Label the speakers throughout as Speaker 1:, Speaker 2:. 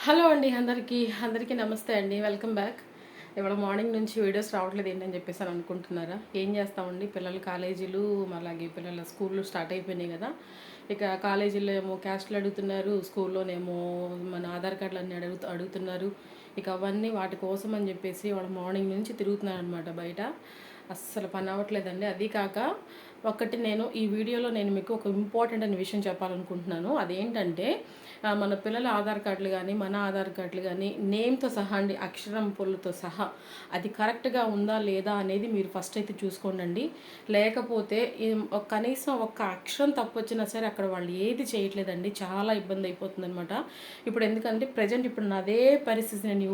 Speaker 1: Hello అండి, అందరికీ నమస్తే అండి. Welcome back. ఇవాళ మార్నింగ్ నుంచి వీడియోస్ రావట్లేదు ఏంటని చెప్పేసి అనుకుంటున్నారా? ఏం చేస్తామండి, పిల్లల కాలేజీలు అలాగే పిల్లల స్కూళ్ళు స్టార్ట్ అయిపోయినాయి కదా. ఇక కాలేజీలో ఏమో క్యాస్ట్లు అడుగుతున్నారు, స్కూల్లోనేమో మన ఆధార్ కార్డులు అన్నీ అడుగుతున్నారు. ఇక అవన్నీ వాటి కోసం అని చెప్పేసి ఇవాళ మార్నింగ్ నుంచి తిరుగుతున్నాను అనమాట బయట. అస్సలు పని అవ్వట్లేదండి. అది కాక నేను ఈ వీడియోలో మీకు ఒక ఇంపార్టెంట్ అనే విషయం చెప్పాలనుకుంటున్నాను. అదేంటంటే మన పిల్లల ఆధార్ కార్డులు కానీ మన ఆధార్ కార్డులు కానీ నేమ్తో సహా అండి, అక్షరం పొల్లుతో సహా అది కరెక్ట్గా ఉందా లేదా అనేది మీరు ఫస్ట్ అయితే చూసుకోండి. లేకపోతే కనీసం ఒక్క అక్షరం తప్పు వచ్చినా సరే అక్కడ వాళ్ళు ఏది చేయట్లేదండి, చాలా ఇబ్బంది అయిపోతుంది అనమాట. ఇప్పుడు ఎందుకంటే ప్రజెంట్ ఇప్పుడు నాదే పరిస్థితి,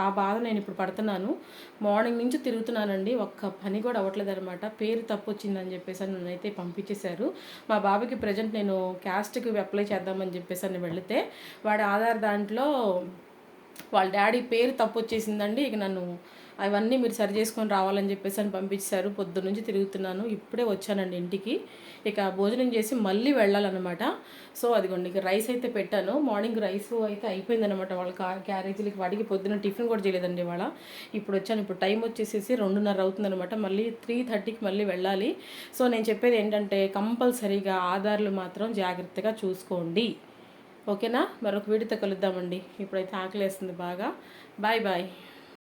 Speaker 1: ఆ బాధ నేను ఇప్పుడు పడుతున్నాను. మార్నింగ్ నుంచి తిరుగుతున్నానండి, ఒక్క పని కూడా అవ్వట్లేదు అనమాట. పేరు తప్పు వచ్చిందని చెప్పేసి నన్నైతే పంపించేశారు. మా బాబుకి ప్రజెంట్ నేను క్యాస్ట్కి అప్లై చేద్దామని చెప్పేసి అని వెళితే వాడి ఆధార్ దాంట్లో వాళ్ళ డాడీ పేరు తప్పు వచ్చేసిందండి. ఇక నన్ను అవన్నీ మీరు సరి చేసుకొని రావాలని చెప్పేసి అని పంపించారు. పొద్దున్న నుంచి తిరుగుతున్నాను, ఇప్పుడే వచ్చానండి ఇంటికి. ఇక భోజనం చేసి మళ్ళీ వెళ్ళాలన్నమాట. సో అదిగోండి, ఇక రైస్ అయితే పెట్టాను. మార్నింగ్ రైస్ అయితే అయిపోయిందనమాట. వాళ్ళ క్యారేజీలకి వాడికి పొద్దున్న టిఫిన్ కూడా చేయలేదండి వాళ్ళ. ఇప్పుడు వచ్చాను, ఇప్పుడు టైం వచ్చేసేసి 2:30 అవుతుందనమాట. మళ్ళీ 3:30కి మళ్ళీ వెళ్ళాలి. సో నేను చెప్పేది ఏంటంటే కంపల్సరీగా ఆధార్లు మాత్రం జాగ్రత్తగా చూసుకోండి, ఓకేనా? మరొక వీడియోతో కలుద్దామండి. ఇప్పుడైతే ఆకలేస్తుంది బాగా. Bye bye.